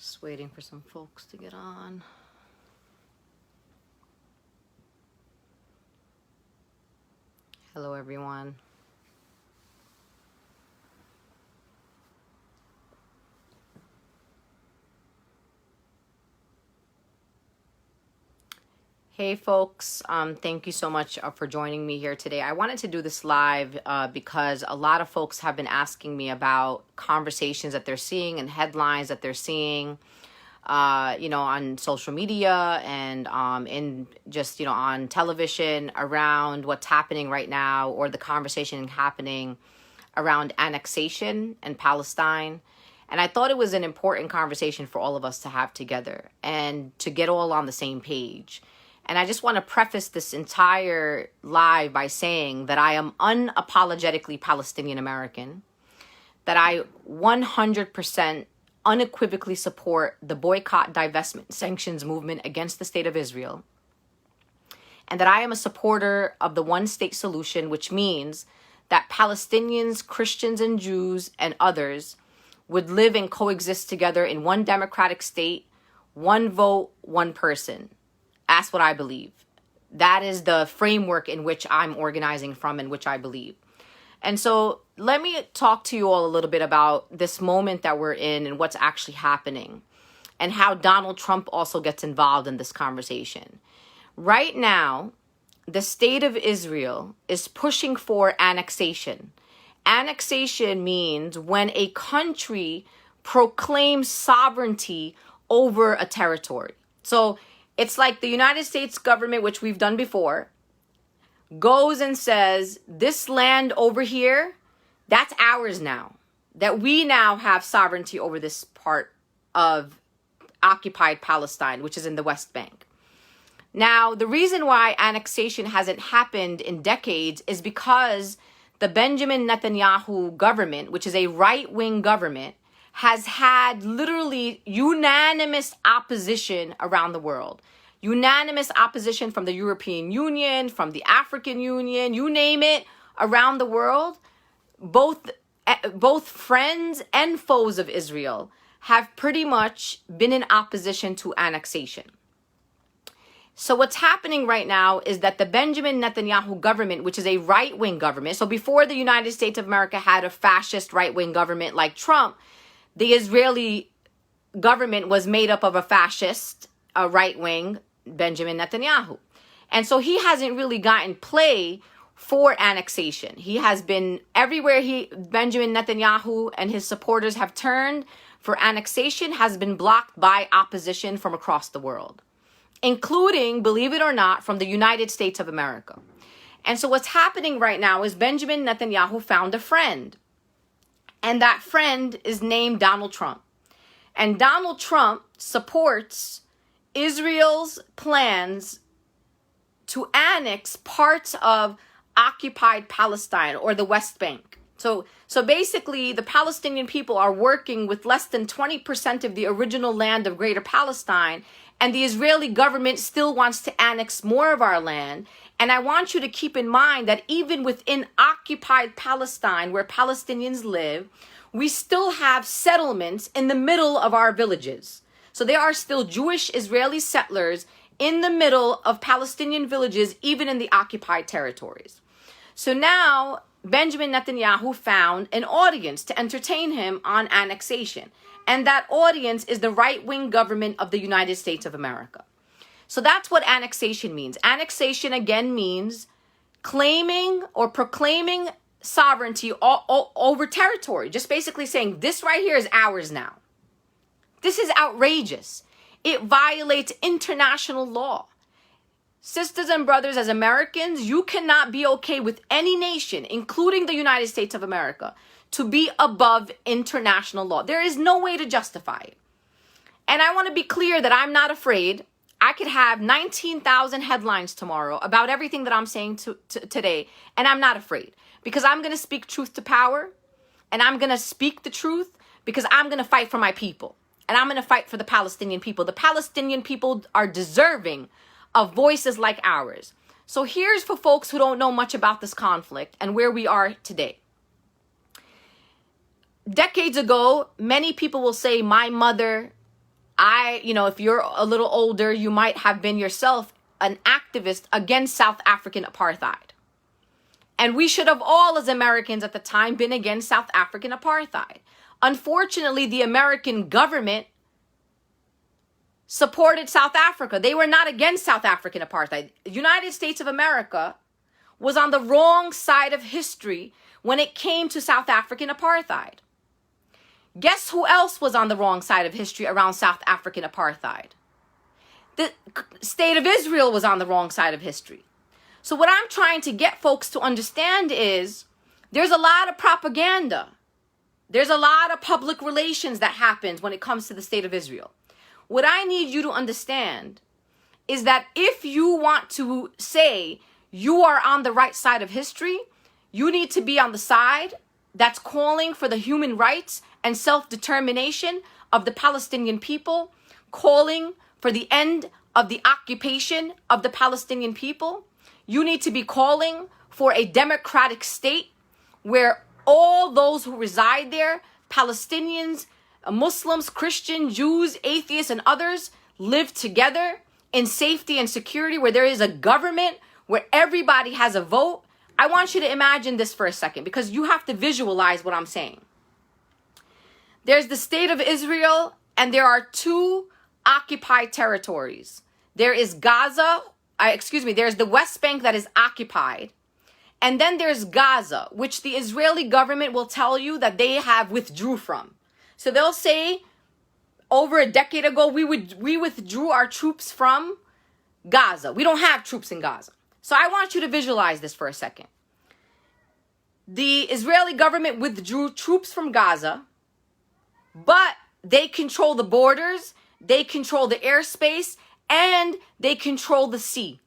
Just waiting for some folks to get on. Hello, everyone. Hey folks, thank you so much for joining me here today. I wanted to do this live because a lot of folks have been asking me about conversations that they're seeing and headlines that they're seeing, on social media and in just, on television around what's happening right now, or the conversation happening around annexation and Palestine. And I thought it was an important conversation for all of us to have together and to get all on the same page. And I just want to preface this entire live by saying that I am unapologetically Palestinian American, that I 100% unequivocally support the boycott, divestment, sanctions movement against the state of Israel, and that I am a supporter of the one-state solution, which means that Palestinians, Christians, and Jews and others would live and coexist together in one democratic state, one vote, one person. That's what I believe. That is the framework in which I'm organizing from and which I believe. And so let me talk to you all a little bit about this moment that we're in and what's actually happening and how Donald Trump also gets involved in this conversation. Right now, the state of Israel is pushing for annexation. Annexation means when a country proclaims sovereignty over a territory. So it's like the United States government, which we've done before, goes and says, this land over here, that's ours now. That we now have sovereignty over this part of occupied Palestine, which is in the West Bank. Now, the reason why annexation hasn't happened in decades is because the Benjamin Netanyahu government, which is a right-wing government, has had literally unanimous opposition around the world. Unanimous opposition from the European Union, from the African Union, you name it, around the world. Both friends and foes of Israel have pretty much been in opposition to annexation. So what's happening right now is that the Benjamin Netanyahu government, which is a right-wing government, so before the United States of America had a fascist right-wing government like Trump, the Israeli government was made up of a fascist, a right-wing Benjamin Netanyahu. And so he hasn't really gotten play for annexation. He has been everywhere Benjamin Netanyahu and his supporters have turned for annexation has been blocked by opposition from across the world, including, believe it or not, from the United States of America. And so what's happening right now is Benjamin Netanyahu found a friend. And that friend is named Donald Trump. And Donald Trump supports Israel's plans to annex parts of occupied Palestine or the West Bank. So basically, the Palestinian people are working with less than 20% of the original land of Greater Palestine, and the Israeli government still wants to annex more of our land. And I want you to keep in mind that even within occupied Palestine, where Palestinians live, we still have settlements in the middle of our villages. So there are still Jewish Israeli settlers in the middle of Palestinian villages, even in the occupied territories. So now Benjamin Netanyahu found an audience to entertain him on annexation. And that audience is the right-wing government of the United States of America. So that's what annexation means. Annexation, again, means claiming or proclaiming sovereignty over territory. Just basically saying, this right here is ours now. This is outrageous. It violates international law. Sisters and brothers, as Americans, you cannot be okay with any nation, including the United States of America, to be above international law. There is no way to justify it. And I want to be clear that I'm not afraid. I could have 19,000 headlines tomorrow about everything that I'm saying today, and I'm not afraid. Because I'm going to speak truth to power, and I'm going to speak the truth because I'm going to fight for my people. And I'm going to fight for the Palestinian people. The Palestinian people are deserving of voices like ours. So here's for folks who don't know much about this conflict and where we are today. Decades ago, many people will say, my mother if you're a little older, you might have been yourself an activist against South African apartheid. And we should have all, as Americans at the time, been against South African apartheid. Unfortunately, the American government supported South Africa. They were not against South African apartheid. The United States of America was on the wrong side of history when it came to South African apartheid. Guess who else was on the wrong side of history around South African apartheid? The state of Israel was on the wrong side of history. So what I'm trying to get folks to understand is there's a lot of propaganda. There's a lot of public relations that happens when it comes to the state of Israel. What I need you to understand is that if you want to say you are on the right side of history, you need to be on the side that's calling for the human rights and self-determination of the Palestinian people, calling for the end of the occupation of the Palestinian people. You need to be calling for a democratic state where all those who reside there, Palestinians, Muslims, Christians, Jews, atheists, and others, live together in safety and security, where there is a government, where everybody has a vote. I want you to imagine this for a second, because you have to visualize what I'm saying. There's the state of Israel, and there are two occupied territories. There is Gaza, there's the West Bank that is occupied. And then there's Gaza, which the Israeli government will tell you that they have withdrew from. So they'll say, over a decade ago, we withdrew our troops from Gaza. We don't have troops in Gaza. So I want you to visualize this for a second. The Israeli government withdrew troops from Gaza, but they control the borders, they control the airspace, and they control the sea.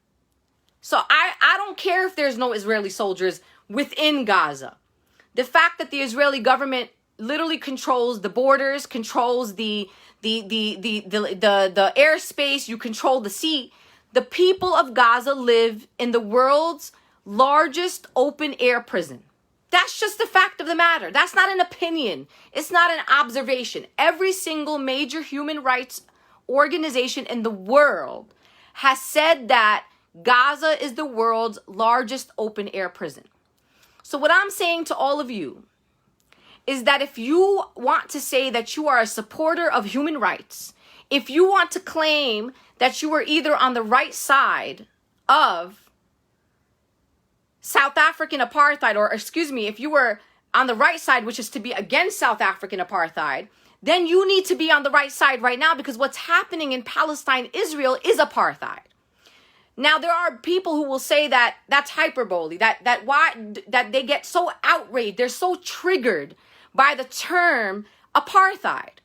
So I don't care if there's no Israeli soldiers within Gaza. The fact that the Israeli government literally controls the borders, controls the airspace, you control the sea. The people of Gaza live in the world's largest open air prison. That's just the fact of the matter. That's not an opinion. It's not an observation. Every single major human rights organization in the world has said that Gaza is the world's largest open air prison. So what I'm saying to all of you is that if you want to say that you are a supporter of human rights, if you want to claim that you are either on the right side of South African apartheid, or if you were on the right side, which is to be against South African apartheid, then you need to be on the right side right now, because what's happening in Palestine, Israel, is apartheid. Now, there are people who will say that that's hyperbole, that they get so outraged, they're so triggered by the term apartheid.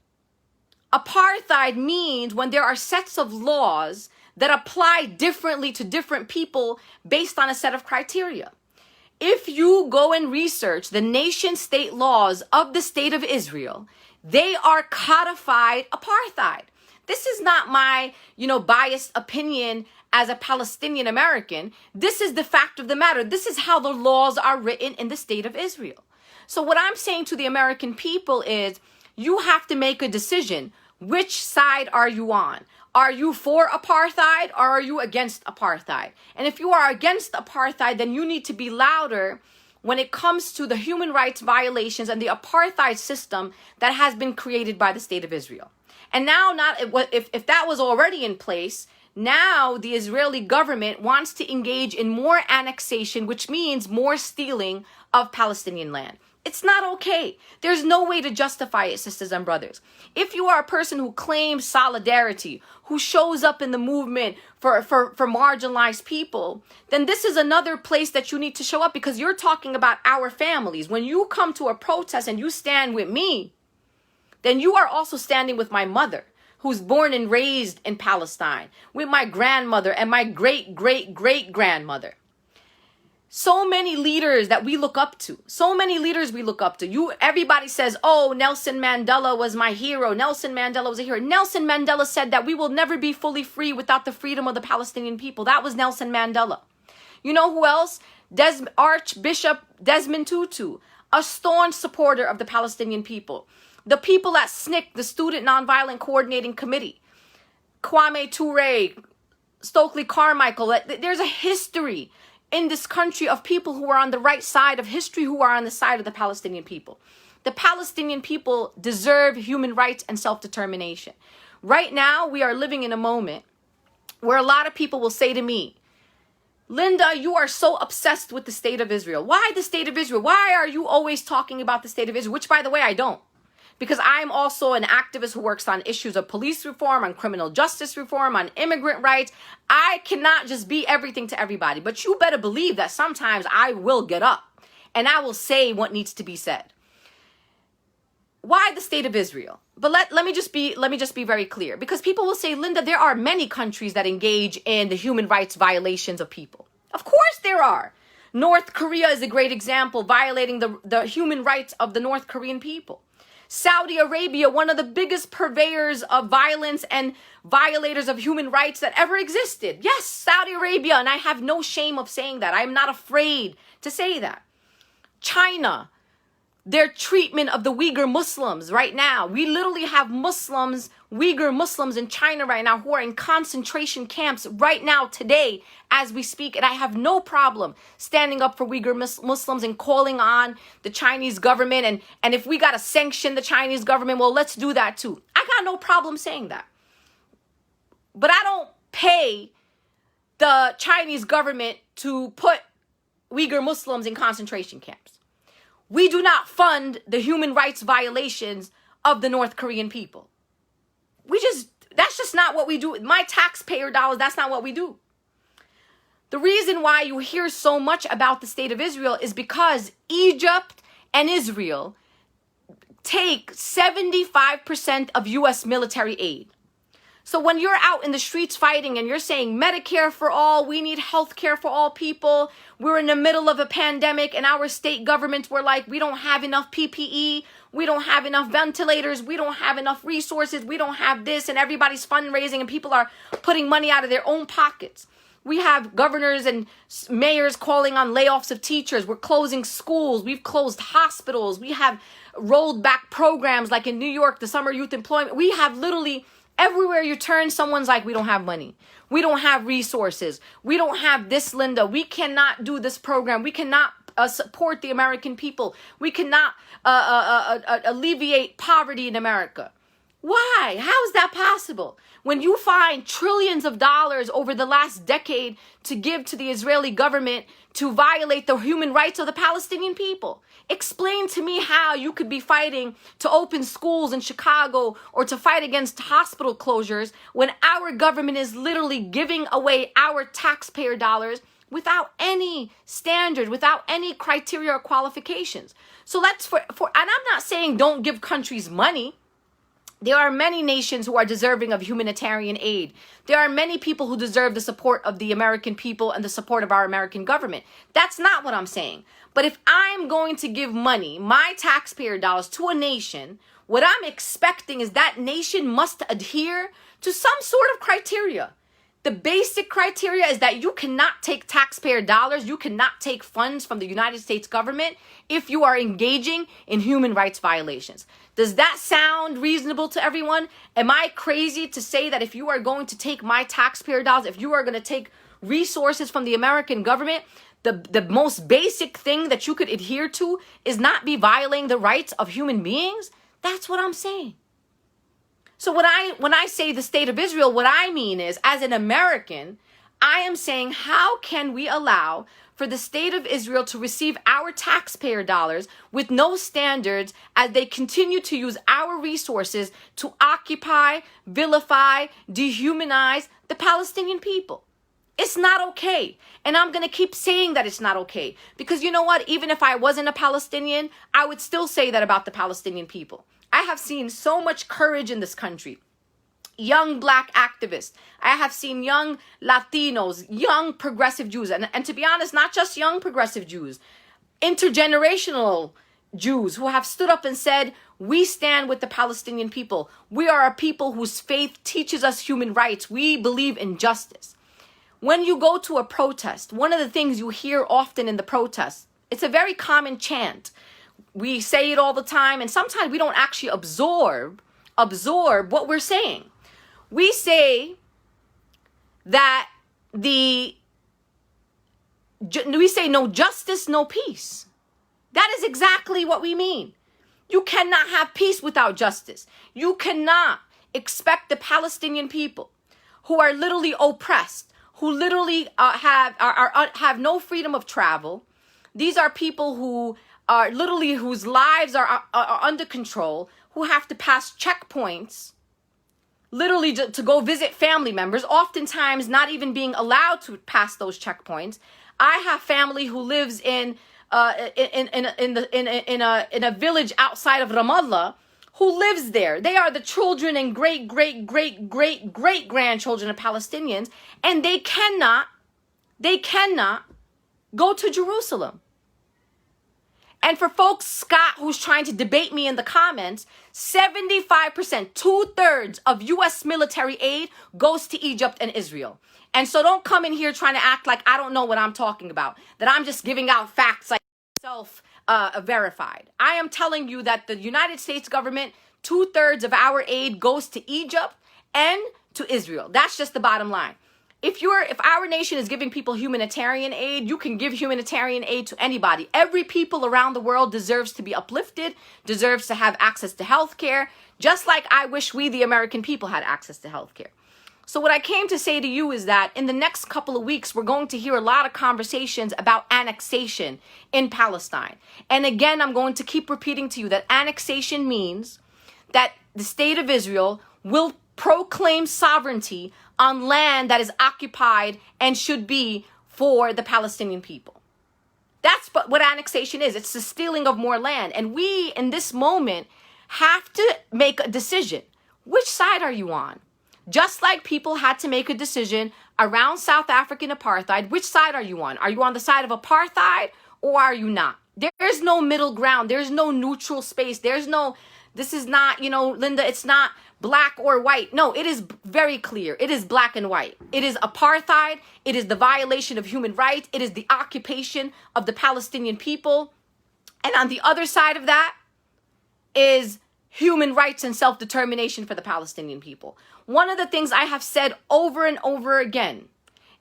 Apartheid means when there are sets of laws that apply differently to different people based on a set of criteria. If you go and research the nation state laws of the state of Israel, they are codified apartheid. This is not my, biased opinion as a Palestinian American. This is the fact of the matter. This is how the laws are written in the state of Israel. So what I'm saying to the American people is, you have to make a decision. Which side are you on? Are you for apartheid, or are you against apartheid? And if you are against apartheid, then you need to be louder when it comes to the human rights violations and the apartheid system that has been created by the state of Israel. And now, if that was already in place, now the Israeli government wants to engage in more annexation, which means more stealing of Palestinian land. It's not okay. There's no way to justify it, sisters and brothers. If you are a person who claims solidarity, who shows up in the movement for marginalized people, then this is another place that you need to show up, because you're talking about our families. When you come to a protest and you stand with me, then you are also standing with my mother, who's born and raised in Palestine, with my grandmother and my great-great-great-grandmother. So many leaders that we look up to. Everybody says, oh, Nelson Mandela was my hero. Nelson Mandela was a hero. Nelson Mandela said that we will never be fully free without the freedom of the Palestinian people. That was Nelson Mandela. You know who else? Archbishop Desmond Tutu, a staunch supporter of the Palestinian people. The people at SNCC, the Student Nonviolent Coordinating Committee, Kwame Ture, Stokely Carmichael. There's a history in this country of people who are on the right side of history, who are on the side of the Palestinian people. The Palestinian people deserve human rights and self-determination. Right now, we are living in a moment where a lot of people will say to me, Linda, you are so obsessed with the state of Israel. Why the state of Israel? Why are you always talking about the state of Israel? Which, by the way, I don't. Because I'm also an activist who works on issues of police reform, on criminal justice reform, on immigrant rights. I cannot just be everything to everybody. But you better believe that sometimes I will get up and I will say what needs to be said. Why the state of Israel? But let me just be very clear, because people will say, Linda, there are many countries that engage in the human rights violations of people. Of course there are. North Korea is a great example, violating the human rights of the North Korean people. Saudi Arabia, one of the biggest purveyors of violence and violators of human rights that ever existed. Yes, Saudi Arabia, and I have no shame of saying that. I am not afraid to say that. China, their treatment of the Uyghur Muslims right now. We literally have Muslims, Uyghur Muslims in China right now who are in concentration camps right now today as we speak. And I have no problem standing up for Uyghur Muslims and calling on the Chinese government. And if we got to sanction the Chinese government, well, let's do that too. I got no problem saying that. But I don't pay the Chinese government to put Uyghur Muslims in concentration camps. We do not fund the human rights violations of the North Korean people. That's just not what we do. My taxpayer dollars, that's not what we do. The reason why you hear so much about the state of Israel is because Egypt and Israel take 75% of U.S. military aid. So when you're out in the streets fighting and you're saying Medicare for all, we need health care for all people, we're in the middle of a pandemic and our state governments were like, we don't have enough PPE, we don't have enough ventilators, we don't have enough resources, we don't have this, and everybody's fundraising and people are putting money out of their own pockets. We have governors and mayors calling on layoffs of teachers. We're closing schools. We've closed hospitals. We have rolled back programs like in New York, the summer youth employment. We have literally everywhere you turn, someone's like, we don't have money. We don't have resources. We don't have this, Linda. We cannot do this program. We cannot support the American people. We cannot alleviate poverty in America. Why? How is that possible? When you find trillions of dollars over the last decade to give to the Israeli government to violate the human rights of the Palestinian people. Explain to me how you could be fighting to open schools in Chicago or to fight against hospital closures when our government is literally giving away our taxpayer dollars without any standard, without any criteria or qualifications. So and I'm not saying don't give countries money. There are many nations who are deserving of humanitarian aid. There are many people who deserve the support of the American people and the support of our American government. That's not what I'm saying. But if I'm going to give money, my taxpayer dollars, to a nation, what I'm expecting is that nation must adhere to some sort of criteria. The basic criteria is that you cannot take taxpayer dollars, you cannot take funds from the United States government if you are engaging in human rights violations. Does that sound reasonable to everyone? Am I crazy to say that if you are going to take my taxpayer dollars, if you are going to take resources from the American government, the most basic thing that you could adhere to is not be violating the rights of human beings? That's what I'm saying. So when I say the state of Israel, what I mean is, as an American, I am saying, how can we allow for the state of Israel to receive our taxpayer dollars with no standards as they continue to use our resources to occupy, vilify, dehumanize the Palestinian people? It's not okay. And I'm going to keep saying that it's not okay. Because you know what? Even if I wasn't a Palestinian, I would still say that about the Palestinian people. I have seen so much courage in this country. Young black activists. I have seen young Latinos, young progressive Jews. And to be honest, not just young progressive Jews, intergenerational Jews who have stood up and said, we stand with the Palestinian people. We are a people whose faith teaches us human rights. We believe in justice. When you go to a protest, one of the things you hear often in the protests, it's a very common chant. We say it all the time, and sometimes we don't actually absorb what we're saying. We say that we say no justice, no peace. That is exactly what we mean. You cannot have peace without justice. You cannot expect the Palestinian people, who are literally oppressed, who literally have no freedom of travel. These are people who are literally, whose lives are under control, who have to pass checkpoints, literally to go visit family members, oftentimes not even being allowed to pass those checkpoints. I have family who lives in a village outside of Ramallah, who lives there. They are the children and great grandchildren of Palestinians, and they cannot go to Jerusalem. And for folks, Scott, who's trying to debate me in the comments, 75%, 2/3 of U.S. military aid goes to Egypt and Israel. And so don't come in here trying to act like I don't know what I'm talking about, that I'm just giving out facts like self-verified. I am telling you that the United States government, 2/3 of our aid goes to Egypt and to Israel. That's just the bottom line. If our nation is giving people humanitarian aid, you can give humanitarian aid to anybody. Every people around the world deserves to be uplifted, deserves to have access to health care, just like I wish we, the American people, had access to health care. So what I came to say to you is that in the next couple of weeks, we're going to hear a lot of conversations about annexation in Palestine. And again, I'm going to keep repeating to you that annexation means that the state of Israel will proclaim sovereignty on land that is occupied and should be for the Palestinian people. That's what annexation is. It's the stealing of more land. And we, in this moment, have to make a decision. Which side are you on? Just like people had to make a decision around South African Apartheid, which side are you on? Are you on the side of apartheid or are you not? There's no middle ground. There's no neutral space. This is not, Linda, it's not black or white. No, it is very clear. It is black and white. It is apartheid. It is the violation of human rights. It is the occupation of the Palestinian people. And on the other side of that is human rights and self-determination for the Palestinian people. One of the things I have said over and over again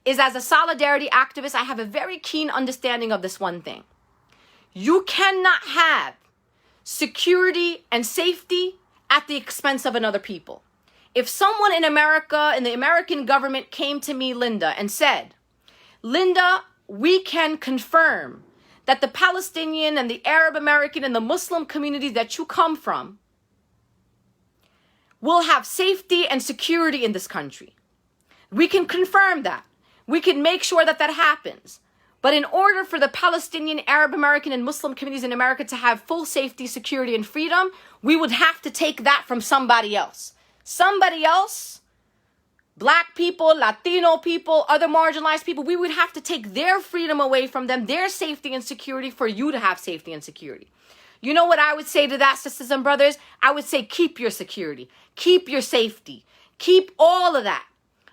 is, as a solidarity activist, I have a very keen understanding of this one thing. You cannot have security and safety at the expense of another people. If someone in America, in the American government, came to me, Linda, and said, Linda, we can confirm that the Palestinian and the Arab American and the Muslim communities that you come from will have safety and security in this country. We can confirm that. We can make sure that that happens. But in order for the Palestinian, Arab American, and Muslim communities in America to have full safety, security, and freedom, we would have to take that from somebody else. Somebody else, black people, Latino people, other marginalized people, we would have to take their freedom away from them, their safety and security, for you to have safety and security. You know what I would say to that, sisters and brothers? I would say keep your security, keep your safety, keep all of that.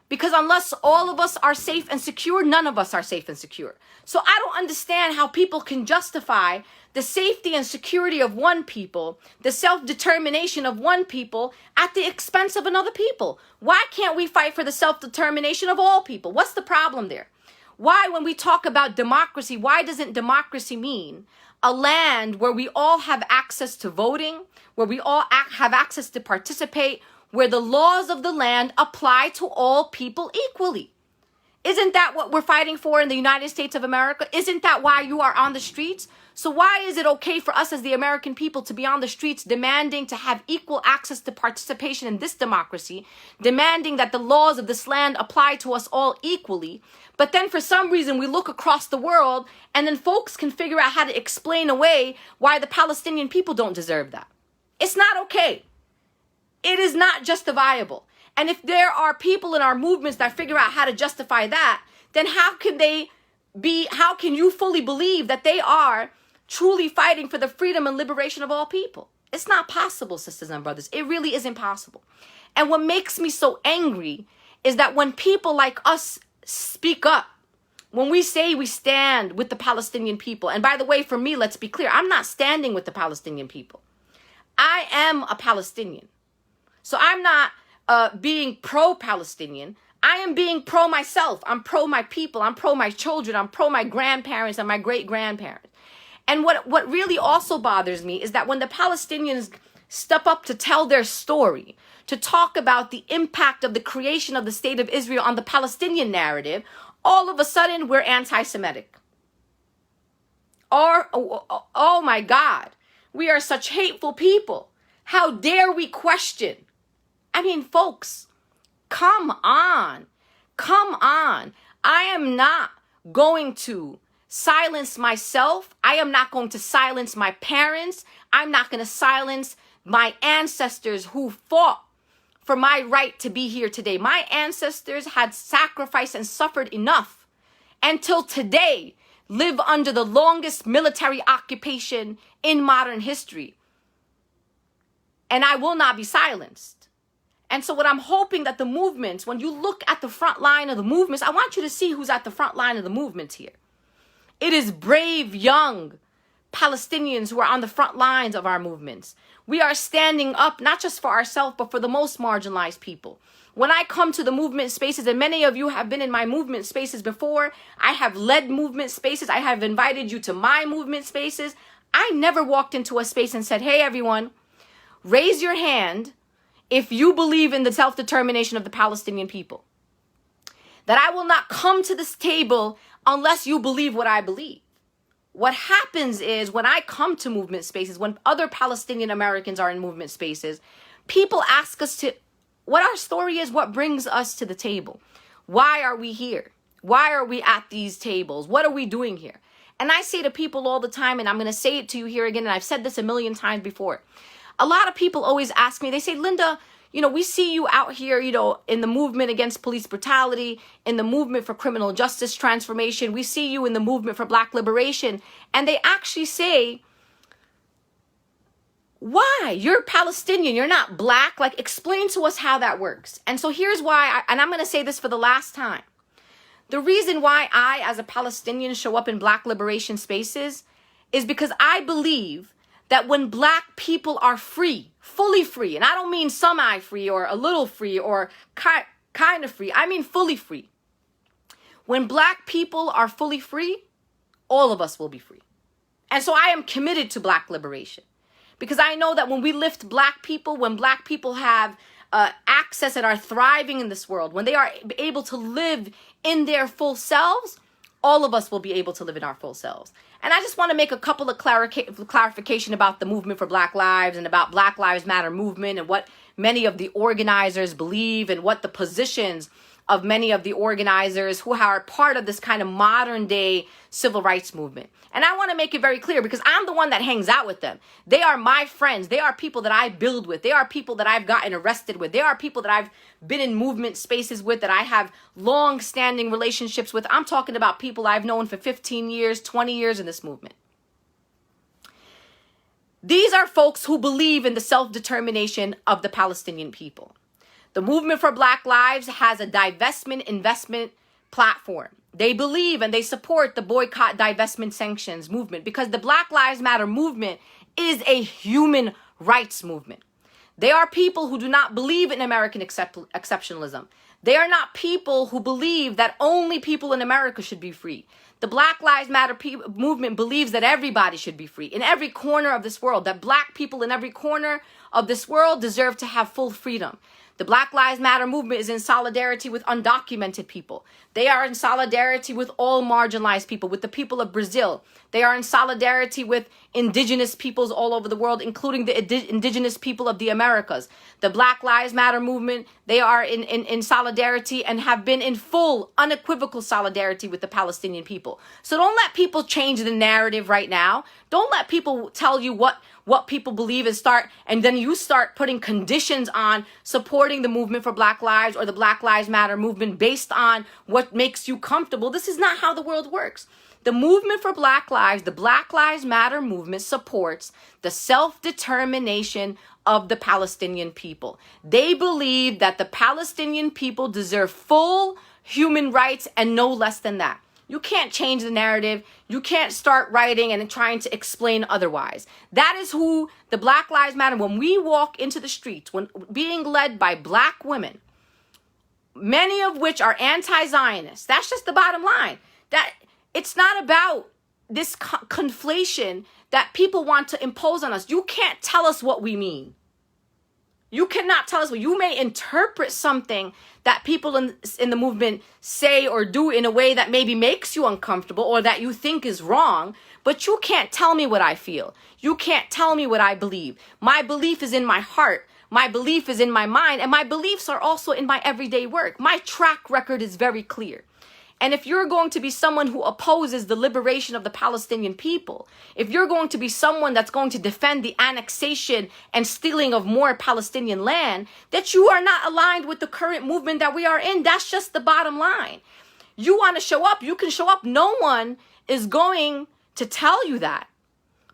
Because unless all of us are safe and secure, none of us are safe and secure. So I don't understand how people can justify the safety and security of one people, the self-determination of one people, at the expense of another people. Why can't we fight for the self-determination of all people? What's the problem there? Why, when we talk about democracy, why doesn't democracy mean a land where we all have access to voting, where we all have access to participate, where the laws of the land apply to all people equally? Isn't that what we're fighting for in the United States of America? Isn't that why you are on the streets? So why is it okay for us as the American people to be on the streets demanding to have equal access to participation in this democracy, demanding that the laws of this land apply to us all equally? But then for some reason we look across the world and then folks can figure out how to explain away why the Palestinian people don't deserve that. It's not okay. It is not justifiable. And if there are people in our movements that figure out how to justify that, then how can you fully believe that they are truly fighting for the freedom and liberation of all people? It's not possible, sisters and brothers. It really isn't possible. And what makes me so angry is that when people like us speak up, when we say we stand with the Palestinian people, and by the way, for me, let's be clear, I'm not standing with the Palestinian people. I am a Palestinian. So I'm not being pro-Palestinian. I am being pro myself. I'm pro my people. I'm pro my children. I'm pro my grandparents and my great-grandparents. And what really also bothers me is that when the Palestinians step up to tell their story, to talk about the impact of the creation of the state of Israel on the Palestinian narrative, all of a sudden we're anti-Semitic. Or, oh my God, we are such hateful people. How dare we question? I mean, folks, come on. Come on. I am not going to silence myself. I am not going to silence my parents. I'm not going to silence my ancestors who fought for my right to be here today. My ancestors had sacrificed and suffered enough until today live under the longest military occupation in modern history. And I will not be silenced. And so what I'm hoping that the movements, when you look at the front line of the movements, I want you to see who's at the front line of the movements here. It is brave, young Palestinians who are on the front lines of our movements. We are standing up, not just for ourselves, but for the most marginalized people. When I come to the movement spaces, and many of you have been in my movement spaces before, I have led movement spaces, I have invited you to my movement spaces. I never walked into a space and said, hey, everyone, raise your hand if you believe in the self-determination of the Palestinian people. That I will not come to this table unless you believe what I believe. What happens is when I come to movement spaces, when other Palestinian Americans are in movement spaces, people ask us what our story is, what brings us to the table. Why are we here? Why are we at these tables? What are we doing here? And I say to people all the time, and I'm going to say it to you here again, and I've said this a million times before. A lot of people always ask me, they say, Linda, we see you out here, in the movement against police brutality, in the movement for criminal justice transformation. We see you in the movement for Black liberation. And they actually say, why? You're Palestinian. You're not Black. Like, explain to us how that works. And so here's why, and I'm going to say this for the last time. The reason why I, as a Palestinian, show up in Black liberation spaces is because I believe that when Black people are free, fully free, and I don't mean semi-free or a little free or kind of free, I mean fully free. When Black people are fully free, all of us will be free. And so I am committed to Black liberation because I know that when we lift Black people, when Black people have access and are thriving in this world, when they are able to live in their full selves, all of us will be able to live in our full selves. And I just want to make a couple of clarification about the movement for Black Lives and about Black Lives Matter movement and what many of the organizers believe and what the positions of many of the organizers who are part of this kind of modern day civil rights movement. And I want to make it very clear because I'm the one that hangs out with them. They are my friends. They are people that I build with. They are people that I've gotten arrested with. They are people that I've been in movement spaces with, that I have long-standing relationships with. I'm talking about people I've known for 15 years, 20 years in this movement. These are folks who believe in the self-determination of the Palestinian people. The movement for Black Lives has a divestment investment platform. They believe and they support the boycott, divestment, sanctions movement because the Black Lives Matter movement is a human rights movement. They are people who do not believe in American exceptionalism. They are not people who believe that only people in America should be free. The Black Lives Matter movement believes that everybody should be free in every corner of this world, that Black people in every corner of this world deserve to have full freedom. The Black Lives Matter movement is in solidarity with undocumented people. They are in solidarity with all marginalized people, with the people of Brazil. They are in solidarity with indigenous peoples all over the world, including the indigenous people of the Americas. The Black Lives Matter movement, they are in solidarity and have been in full, unequivocal solidarity with the Palestinian people. So don't let people change the narrative right now. Don't let people tell you what people believe and then you start putting conditions on supporting the movement for Black Lives or the Black Lives Matter movement based on what makes you comfortable. This is not how the world works. The movement for Black Lives, the Black Lives Matter movement supports the self-determination of the Palestinian people. They believe that the Palestinian people deserve full human rights and no less than that. You can't change the narrative. You can't start writing and trying to explain otherwise. That is who the Black Lives Matter, when we walk into the streets, when being led by Black women, many of which are anti-Zionists. That's just the bottom line. That it's not about this conflation that people want to impose on us. You can't tell us what we mean. You cannot tell us what you may interpret something that people in the movement say or do in a way that maybe makes you uncomfortable or that you think is wrong, but you can't tell me what I feel. You can't tell me what I believe. My belief is in my heart. My belief is in my mind, and my beliefs are also in my everyday work. My track record is very clear. And if you're going to be someone who opposes the liberation of the Palestinian people, if you're going to be someone that's going to defend the annexation and stealing of more Palestinian land, that you are not aligned with the current movement that we are in. That's just the bottom line. You want to show up, you can show up. No one is going to tell you that.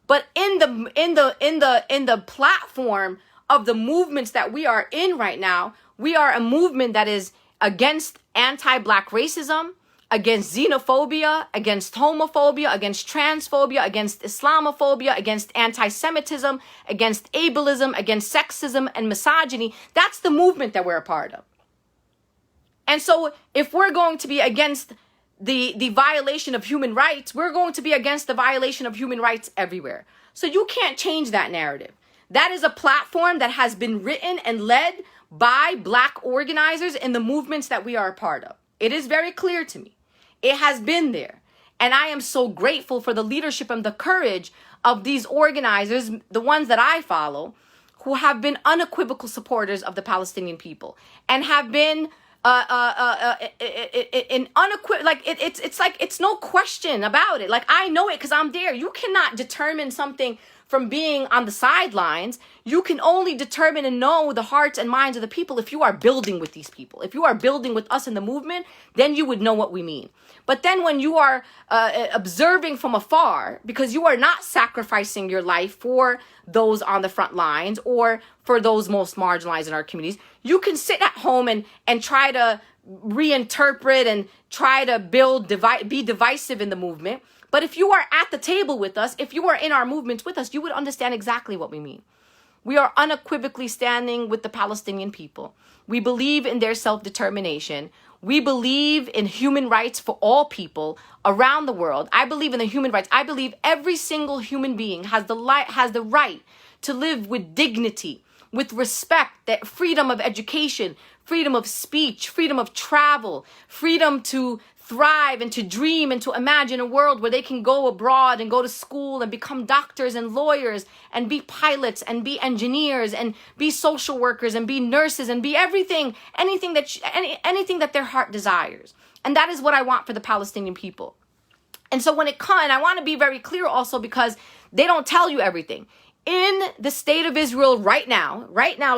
But in the platform of the movements that we are in right now, we are a movement that is against anti-Black racism, against xenophobia, against homophobia, against transphobia, against Islamophobia, against anti-Semitism, against ableism, against sexism and misogyny. That's the movement that we're a part of. And so if we're going to be against the violation of human rights, we're going to be against the violation of human rights everywhere. So you can't change that narrative. That is a platform that has been written and led by Black organizers in the movements that we are a part of. It is very clear to me. It has been there. And I am so grateful for the leadership and the courage of these organizers, the ones that I follow, who have been unequivocal supporters of the Palestinian people and have been in unequivocal, like it's like it's no question about it. Like I know it because I'm there. You cannot determine something from being on the sidelines. You can only determine and know the hearts and minds of the people if you are building with these people. If you are building with us in the movement, then you would know what we mean. But then when you are observing from afar, because you are not sacrificing your life for those on the front lines or for those most marginalized in our communities, you can sit at home and try to reinterpret and try to be divisive in the movement. But if you are at the table with us, if you are in our movements with us, you would understand exactly what we mean. We are unequivocally standing with the Palestinian people. We believe in their self-determination. We believe in human rights for all people around the world. I believe in the human rights. I believe every single human being has the right to live with dignity, with respect, that freedom of education, freedom of speech, freedom of travel, freedom to thrive and to dream and to imagine a world where they can go abroad and go to school and become doctors and lawyers and be pilots and be engineers and be social workers and be nurses and be anything that their heart desires. And that is what I want for the Palestinian people. And so when it comes, and I want to be very clear also, because they don't tell you everything. In the state of Israel right now,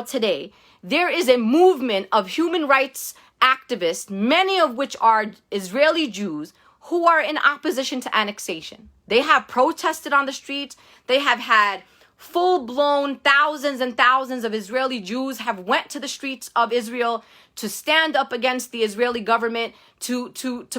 today, there is a movement of human rights activists, many of which are Israeli Jews, who are in opposition to annexation. They have protested on the streets. They have had full-blown thousands and thousands of Israeli Jews have went to the streets of Israel to stand up against the Israeli government, to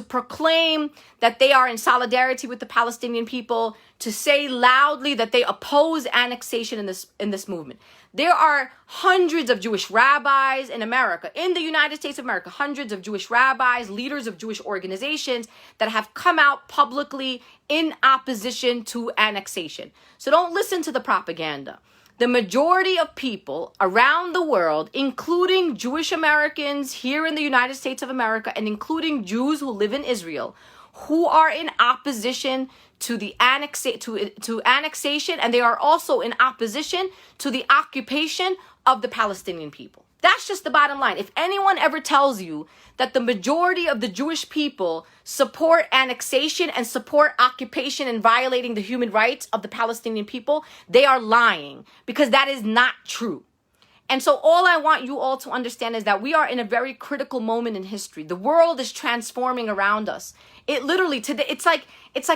proclaim that they are in solidarity with the Palestinian people, to say loudly that they oppose annexation in this movement. There are hundreds of Jewish rabbis in America, in the United States of America, hundreds of Jewish rabbis, leaders of Jewish organizations that have come out publicly in opposition to annexation. So don't listen to the propaganda. The majority of people around the world, including Jewish Americans here in the United States of America, and including Jews who live in Israel, who are in opposition to the annexation, and they are also in opposition to the occupation of the Palestinian people. That's just the bottom line. If anyone ever tells you that the majority of the Jewish people support annexation and support occupation and violating the human rights of the Palestinian people, they are lying, because that is not true. And so all I want you all to understand is that we are in a very critical moment in history. The world is transforming around us. It literally, today, it's like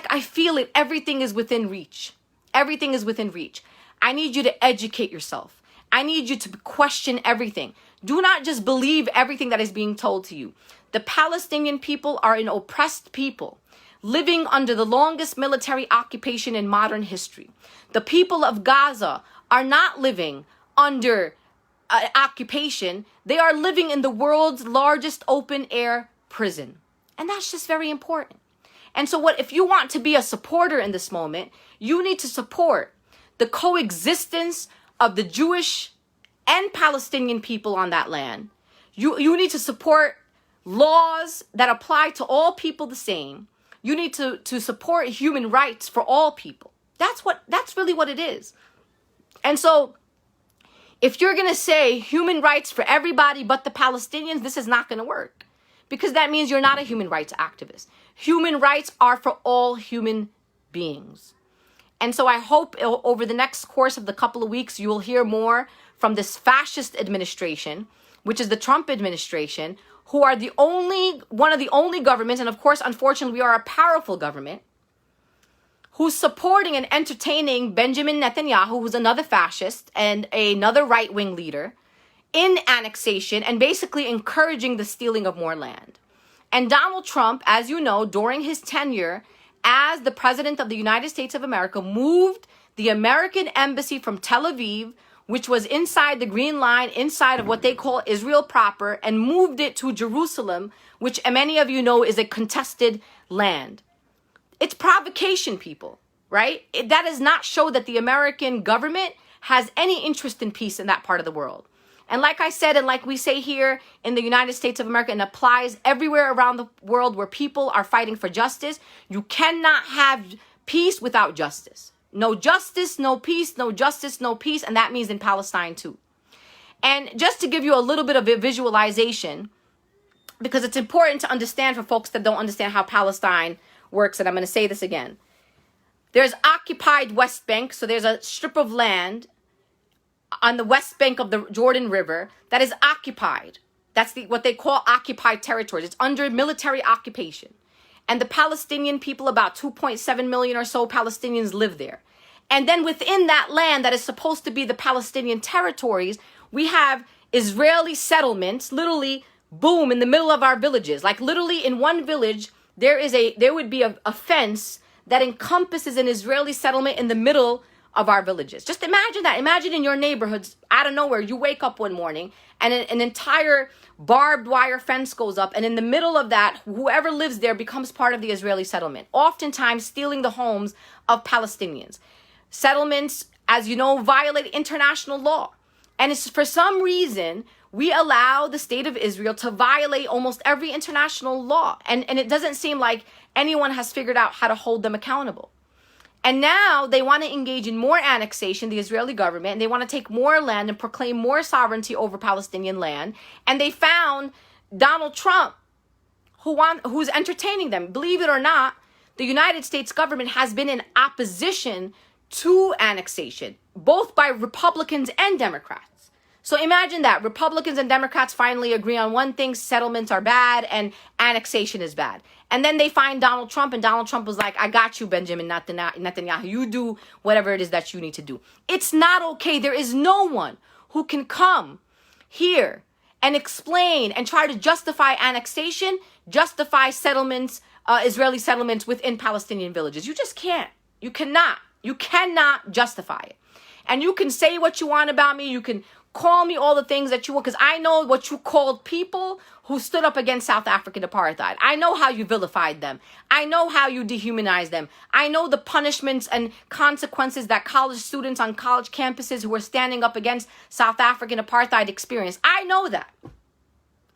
I feel it. Everything is within reach. Everything is within reach. I need you to educate yourself. I need you to question everything. Do not just believe everything that is being told to you. The Palestinian people are an oppressed people. living under the longest military occupation in modern history. The people of Gaza are not living under occupation. They are living in the world's largest open air prison. And that's just very important. And so if you want to be a supporter in this moment, you need to support the coexistence of the Jewish and Palestinian people on that land. You need to support laws that apply to all people the same. You need to support human rights for all people. That's really what it is. And so if you're going to say human rights for everybody but the Palestinians, this is not going to work, because that means you're not a human rights activist. Human rights are for all human beings. And so I hope over the next course of the couple of weeks, you will hear more from this fascist administration, which is the Trump administration, who are one of the only governments, and of course, unfortunately, we are a powerful government, who's supporting and entertaining Benjamin Netanyahu, who's another fascist and another right-wing leader, in annexation and basically encouraging the stealing of more land. And Donald Trump, as you know, during his tenure as the president of the United States of America, moved the American embassy from Tel Aviv, which was inside the Green Line, inside of what they call Israel proper, and moved it to Jerusalem, which many of you know is a contested land. It's provocation, people, right? That does not show that the American government has any interest in peace in that part of the world. And like I said, and like we say here in the United States of America, and applies everywhere around the world where people are fighting for justice, you cannot have peace without justice. No justice, no peace, no justice, no peace. And that means in Palestine too. And just to give you a little bit of a visualization, because it's important to understand for folks that don't understand how Palestine works, and I'm going to say this again. There's occupied West Bank, so there's a strip of land on the west bank of the Jordan River that is occupied. That's what they call occupied territories. It's under military occupation. And the Palestinian people, about 2.7 million or so Palestinians, live there. And then within that land that is supposed to be the Palestinian territories, we have Israeli settlements, literally, boom, in the middle of our villages. Like literally in one village, there would be a fence that encompasses an Israeli settlement in the middle of our villages. Just imagine that. Imagine in your neighborhoods, out of nowhere, you wake up one morning and an entire barbed wire fence goes up, and in the middle of that, whoever lives there becomes part of the Israeli settlement, oftentimes stealing the homes of Palestinians. Settlements, as you know, violate international law. And it's for some reason, we allow the state of Israel to violate almost every international law. And it doesn't seem like anyone has figured out how to hold them accountable. And now they want to engage in more annexation, the Israeli government, and they want to take more land and proclaim more sovereignty over Palestinian land. And they found Donald Trump, who's entertaining them. Believe it or not, the United States government has been in opposition to annexation, both by Republicans and Democrats. So imagine that. Republicans and Democrats finally agree on one thing: settlements are bad and annexation is bad. And then they find Donald Trump, and Donald Trump was like, I got you, Benjamin Netanyahu. You do whatever it is that you need to do. It's not okay. There is no one who can come here and explain and try to justify annexation, justify settlements, Israeli settlements within Palestinian villages. You just can't. You cannot. You cannot justify it. And you can say what you want about me. You can call me all the things that you want, because I know what you called people who stood up against South African apartheid. I know how you vilified them. I know how you dehumanized them. I know the punishments and consequences that college students on college campuses who are standing up against South African apartheid experience. I know that.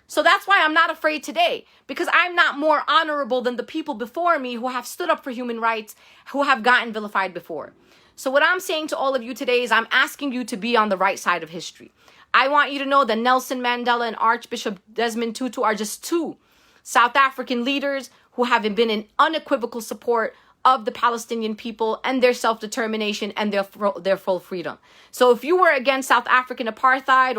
So that's why I'm not afraid today, because I'm not more honorable than the people before me who have stood up for human rights, who have gotten vilified before. So what I'm saying to all of you today is I'm asking you to be on the right side of history. I want you to know that Nelson Mandela and Archbishop Desmond Tutu are just two South African leaders who have been in unequivocal support of the Palestinian people and their self-determination and their full freedom. So if you were against South African apartheid,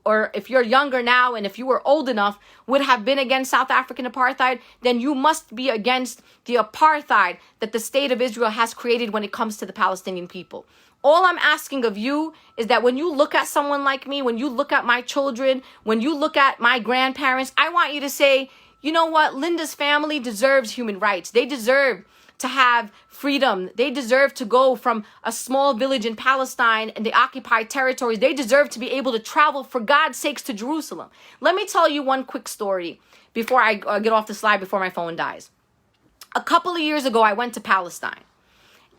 or if you're younger now and if you were old enough would have been against South African apartheid, then you must be against the apartheid that the state of Israel has created when it comes to the Palestinian people. All I'm asking of you is that when you look at someone like me, when you look at my children, when you look at my grandparents, I want you to say, you know what? Linda's family deserves human rights. They deserve to have freedom. They deserve to go from a small village in Palestine and the occupied territories. They deserve to be able to travel, for God's sakes, to Jerusalem. Let me tell you one quick story before I get off the slide, before my phone dies. A couple of years ago, I went to Palestine.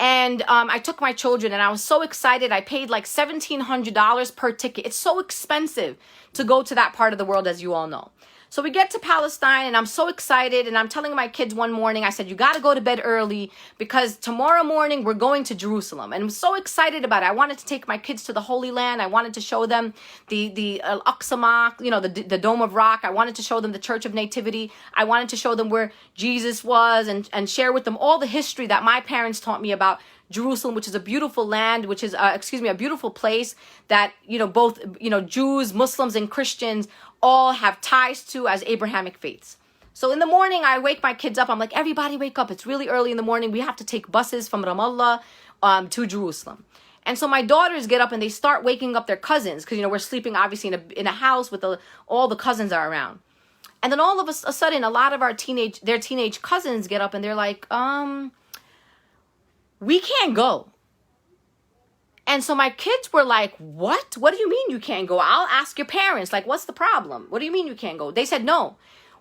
And I took my children, and I was so excited. I paid like $1,700 per ticket. It's so expensive to go to that part of the world, as you all know. So we get to Palestine, and I'm so excited, and I'm telling my kids one morning, I said, you got to go to bed early because tomorrow morning we're going to Jerusalem. And I'm so excited about it. I wanted to take my kids to the Holy Land. I wanted to show them the Al-Aqsa Mosque, you know, the Dome of Rock. I wanted to show them the Church of Nativity. I wanted to show them where Jesus was and share with them all the history that my parents taught me about Jerusalem, which is a beautiful land, which is, a beautiful place that, you know, both, you know, Jews, Muslims, and Christians all have ties to as Abrahamic faiths. So in the morning, I wake my kids up. I'm like, everybody wake up. It's really early in the morning. We have to take buses from Ramallah to Jerusalem. And so my daughters get up and they start waking up their cousins because, you know, we're sleeping obviously in a house with all the cousins are around. And then all of a sudden, a lot of their teenage cousins get up and they're like, we can't go. And so my kids were like, what? What do you mean you can't go? I'll ask your parents. Like, what's the problem? What do you mean you can't go? They said, no,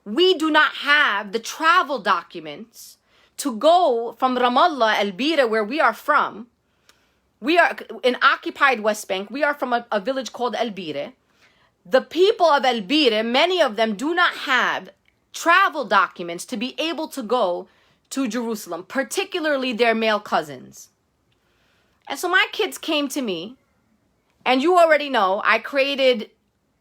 we do not have the travel documents to go from Ramallah, Al-Bira, where we are from. We are in occupied West Bank. We are from a village called Al-Bira. The people of Al-Bira, many of them do not have travel documents to be able to go to Jerusalem, particularly their male cousins. And so my kids came to me, and you already know, I created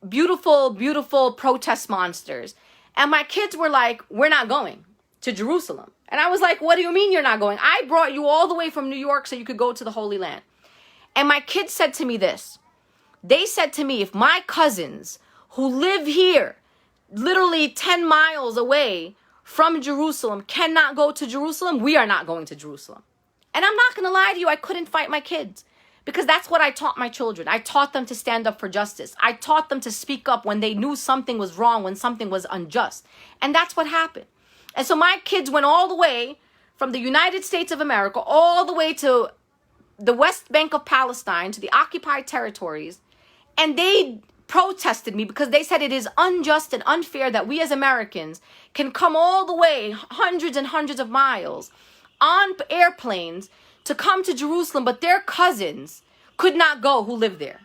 beautiful, beautiful protest monsters. And my kids were like, we're not going to Jerusalem. And I was like, what do you mean you're not going? I brought you all the way from New York so you could go to the Holy Land. And my kids said to me this. They said to me, if my cousins who live here, literally 10 miles away from Jerusalem, cannot go to Jerusalem, we are not going to Jerusalem. And I'm not going to lie to you, I couldn't fight my kids because that's what I taught my children. I taught them to stand up for justice. I taught them to speak up when they knew something was wrong, when something was unjust. And that's what happened. And so my kids went all the way from the United States of America, all the way to the West Bank of Palestine, to the occupied territories. And they protested me because they said it is unjust and unfair that we as Americans can come all the way hundreds and hundreds of miles on airplanes to come to Jerusalem, but their cousins could not go who live there.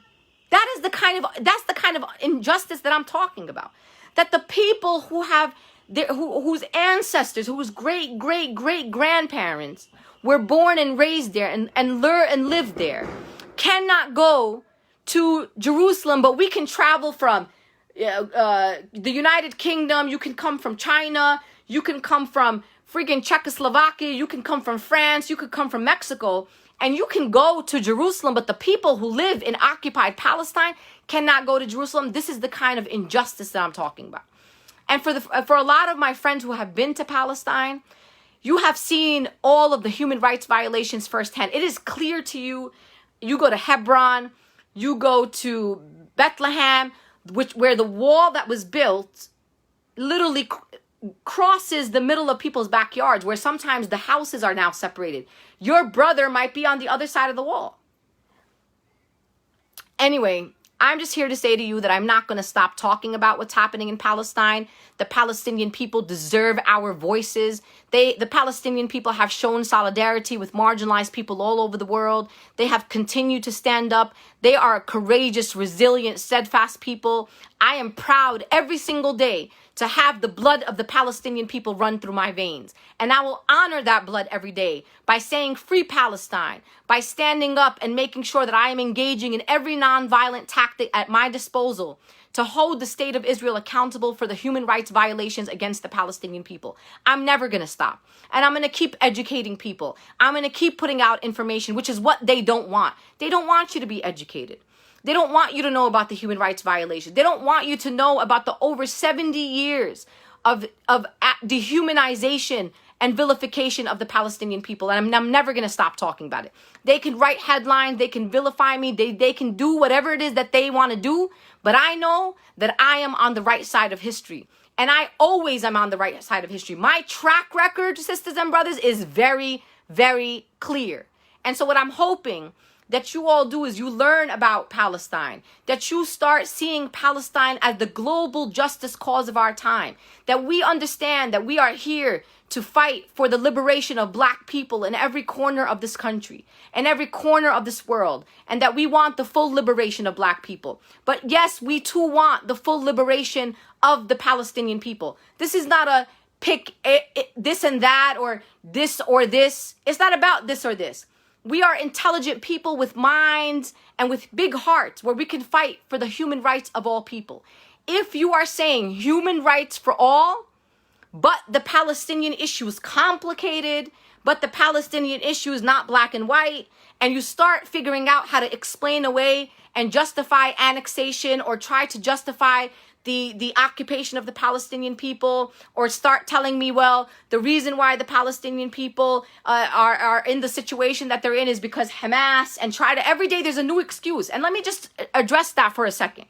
That's the kind of injustice that I'm talking about. That the people whose ancestors, whose great grandparents were born and raised there and lived there, cannot go to Jerusalem, but we can travel from the United Kingdom. You can come from China. You can come from freaking Czechoslovakia, you can come from France, you could come from Mexico, and you can go to Jerusalem, but the people who live in occupied Palestine cannot go to Jerusalem. This is the kind of injustice that I'm talking about. And for a lot of my friends who have been to Palestine, you have seen all of the human rights violations firsthand. It is clear to you. You go to Hebron, you go to Bethlehem, where the wall that was built literally crosses the middle of people's backyards, where sometimes the houses are now separated. Your brother might be on the other side of the wall. Anyway, I'm just here to say to you that I'm not going to stop talking about what's happening in Palestine. The Palestinian people deserve our voices. The Palestinian people have shown solidarity with marginalized people all over the world. They have continued to stand up. They are a courageous, resilient, steadfast people. I am proud every single day to have the blood of the Palestinian people run through my veins. And I will honor that blood every day by saying free Palestine, by standing up and making sure that I am engaging in every nonviolent tactic at my disposal to hold the state of Israel accountable for the human rights violations against the Palestinian people. I'm never going to stop. And I'm going to keep educating people. I'm going to keep putting out information, which is what they don't want. They don't want you to be educated. They don't want you to know about the human rights violations. They don't want you to know about the over 70 years of dehumanization and vilification of the Palestinian people. And I'm never going to stop talking about it. They can write headlines. They can vilify me. They can do whatever it is that they want to do. But I know that I am on the right side of history. And I always am on the right side of history. My track record, sisters and brothers, is very, very clear. And so what I'm hoping that you all do is you learn about Palestine, that you start seeing Palestine as the global justice cause of our time, that we understand that we are here to fight for the liberation of Black people in every corner of this country and every corner of this world, and that we want the full liberation of Black people. But yes, we too want the full liberation of the Palestinian people. This is not a pick this and that or this or this. It's not about this or this. We are intelligent people with minds and with big hearts where we can fight for the human rights of all people. If you are saying human rights for all, but the Palestinian issue is complicated, but the Palestinian issue is not black and white, and you start figuring out how to explain away and justify annexation or try to justify the occupation of the Palestinian people, or start telling me, well, the reason why the Palestinian people are in the situation that they're in is because Hamas, and try to, every day there's a new excuse. And let me just address that for a second.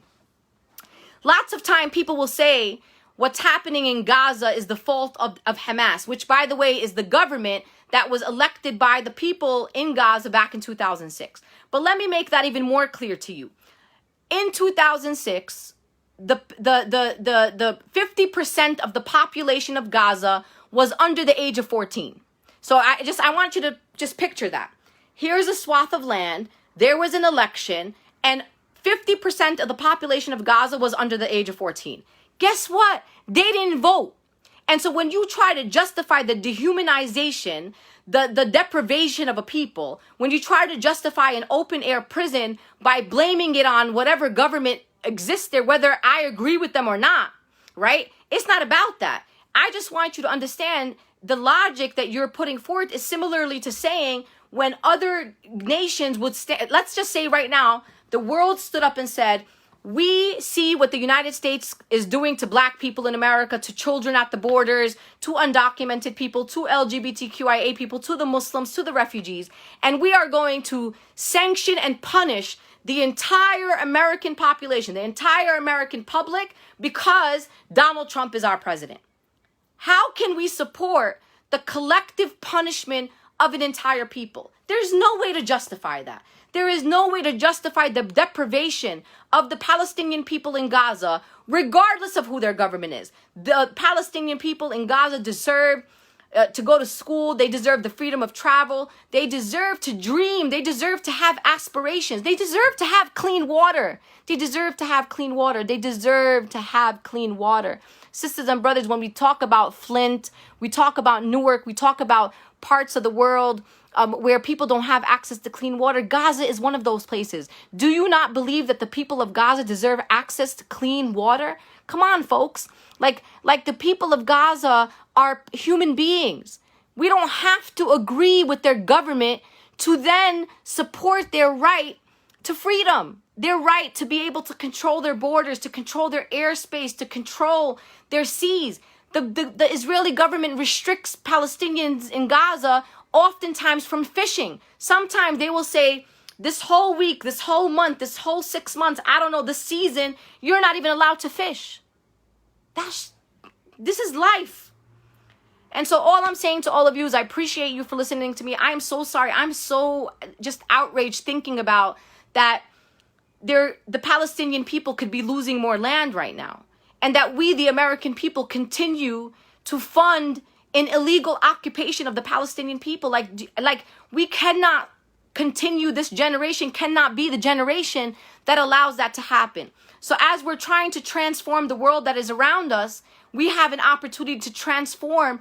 Lots of time people will say what's happening in Gaza is the fault of Hamas, which, by the way, is the government that was elected by the people in Gaza back in 2006. But let me make that even more clear to you. In 2006, the 50% of the population of Gaza was under the age of 14. So I want you to just picture that. Here's a swath of land. There was an election, and 50% of the population of Gaza was under the age of 14. Guess what? They didn't vote. And so when you try to justify the dehumanization, the deprivation of a people, when you try to justify an open air prison by blaming it on whatever government exists there, whether I agree with them or not, right? It's not about that. I just want you to understand the logic that you're putting forth is similarly to saying when other nations would let's just say right now, the world stood up and said, we see what the United States is doing to Black people in America, to children at the borders, to undocumented people, to LGBTQIA people, to the Muslims, to the refugees. And we are going to sanction and punish the entire American population, the entire American public, because Donald Trump is our president. How can we support the collective punishment of an entire people? There's no way to justify that. There is no way to justify the deprivation of the Palestinian people in Gaza, regardless of who their government is. The Palestinian people in Gaza deserve to go to school. They deserve the freedom of travel. They deserve to dream. They deserve to have aspirations. They deserve to have clean water. They deserve to have clean water. They deserve to have clean water. Sisters and brothers, when we talk about Flint, we talk about Newark, we talk about parts of the world where people don't have access to clean water, Gaza is one of those places. Do you not believe that the people of Gaza deserve access to clean water? Come on, folks. Like the people of Gaza are human beings. We don't have to agree with their government to then support their right to freedom, their right to be able to control their borders, to control their airspace, to control their seas. The Israeli government restricts Palestinians in Gaza oftentimes from fishing. Sometimes they will say, this whole week, this whole month, this whole 6 months, I don't know, this season, you're not even allowed to fish. This is life. And so all I'm saying to all of you is I appreciate you for listening to me. I am so sorry. I'm so just outraged thinking about that the Palestinian people could be losing more land right now. And that we, the American people, continue to fund an illegal occupation of the Palestinian people. Like we cannot continue, this generation cannot be the generation that allows that to happen. So as we're trying to transform the world that is around us, we have an opportunity to transform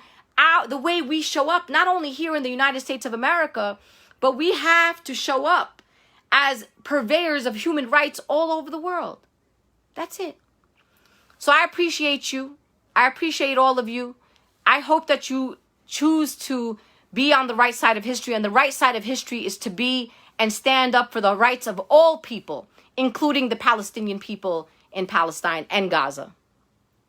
the way we show up, not only here in the United States of America, but we have to show up as purveyors of human rights all over the world. That's it. So I appreciate you. I appreciate all of you. I hope that you choose to be on the right side of history. And the right side of history is to be and stand up for the rights of all people, including the Palestinian people in Palestine and Gaza.